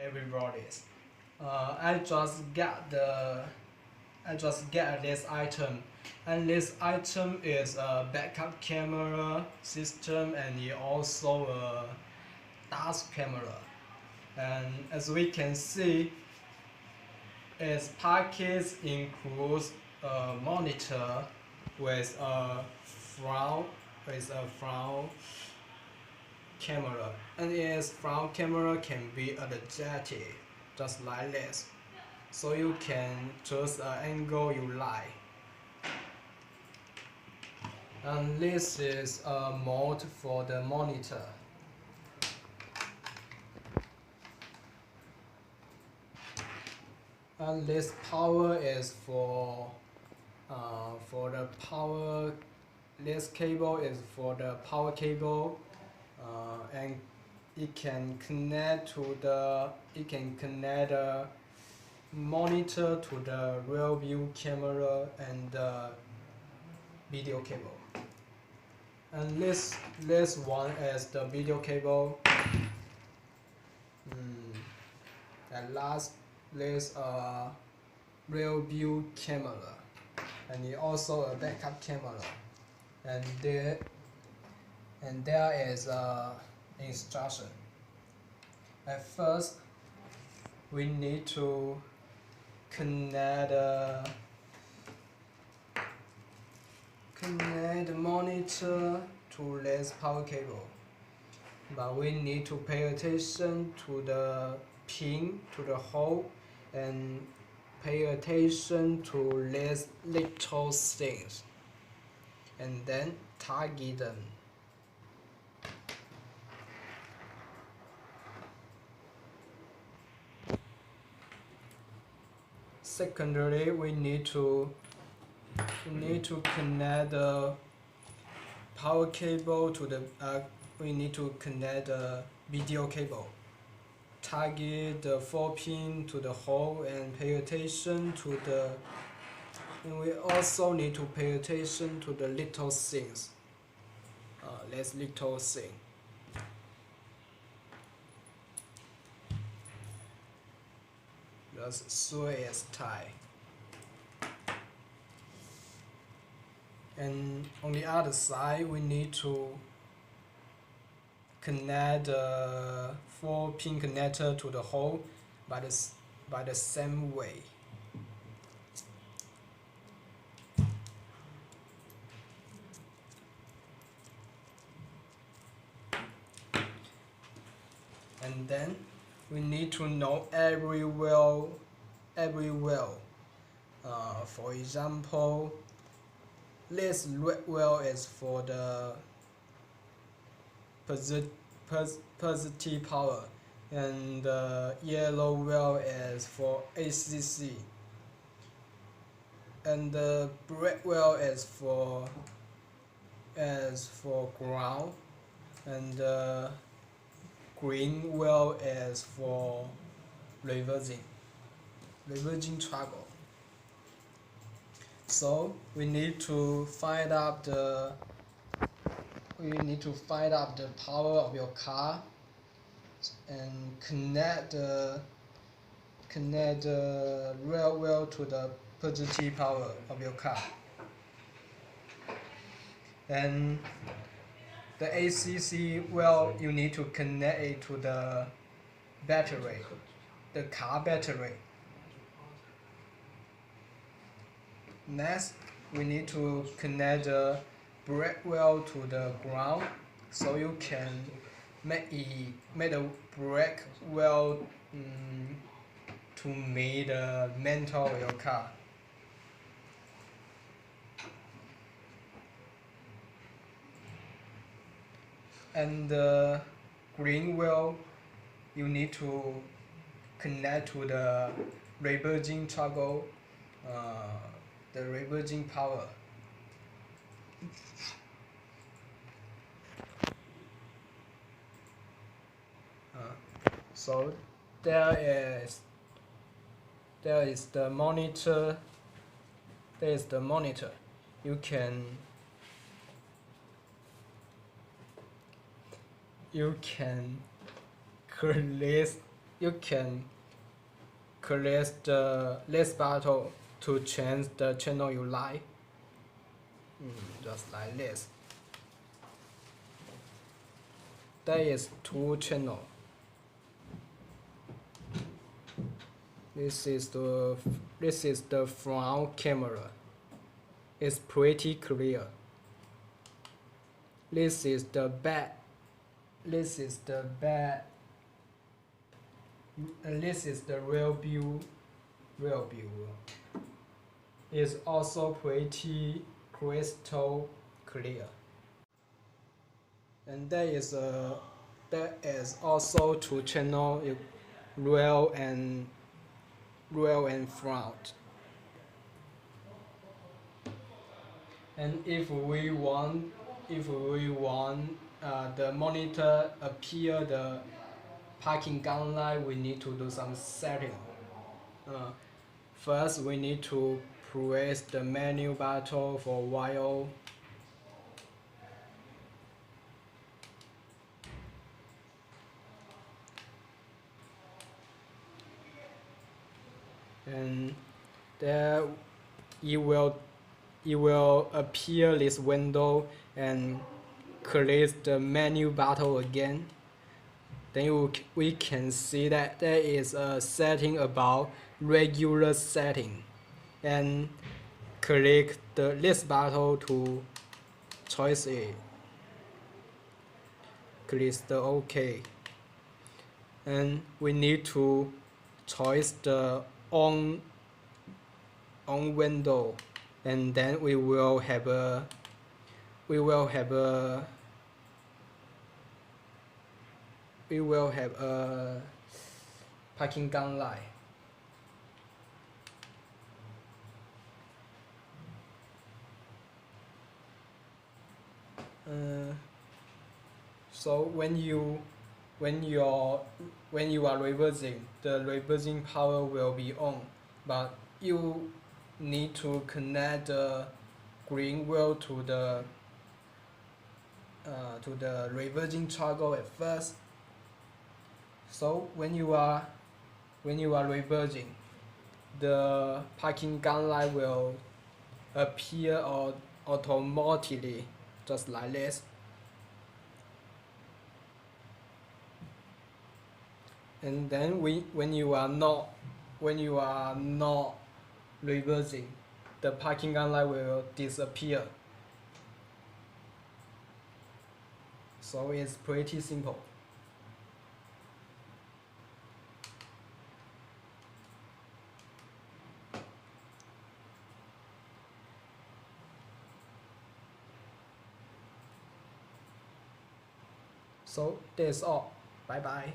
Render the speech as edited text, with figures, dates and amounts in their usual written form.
Everybody. I just get this item, and this item is a backup camera system and it also a dash camera. And as we can see, its package includes a monitor with a front camera, and its front camera can be adjusted just like this, so you can choose an angle you like. And this is a mode for the monitor. And this power is for the power. This cable is for the power cable, and it can connect the monitor to the rear view camera and the video cable. And this one is the video cable. And last, this rear view camera, and it also a backup camera. And there is a instruction. At first, we need to connect the monitor to this power cable, but we need to pay attention to the pin, to the hole, and pay attention to these little things, and then target them. Secondly, we need to connect the power cable to the we need to connect the video cable. Target the 4-pin to the hole and pay attention to the. And we also need to pay attention to the little things. This little thing. Just screw is tight. And on the other side, we need to connect the 4-pin connector to the hole by the same way. And then we need to know every well. For example, this red well is for the positive power, and the yellow well is for ACC, and the black well is for ground, and the green well is for reversing toggle. So we need to find out the power of your car and connect the rear wheel to the positive power of your car. And the ACC well, you need to connect it to the battery, the car battery. Next, we need to connect the brake wheel to the ground, so you can make the brake wheel to meet the mantle of your car. And the green wheel, you need to connect to the reversing toggle, the reversing power. So there is the monitor. There is the monitor. You can click you can click the list button to change the channel you like. Just like this. There is 2 channels. This is the front camera. It's pretty clear. This is the back. This is the back. And this is the rear view. It's also pretty crystal clear. And there is also 2 channels, rear and front. And if we want the monitor appear the parking gun light, we need to do some setting. First, we need to press the menu button for a while. And there it will appear this window, and click the menu button again. Then we can see that there is a setting about regular setting, and click the list button to choose it. Click the OK, and we need to choose the on window, and then we will have a parking gun light. So when you are reversing, the reversing power will be on, but you need to connect the green wheel to the reversing toggle at first. So when you are reversing, the parking gun light will appear automatically, just like this. And then when you are not reversing, the parking gun light will disappear. So it's pretty simple. So that's all. Bye bye.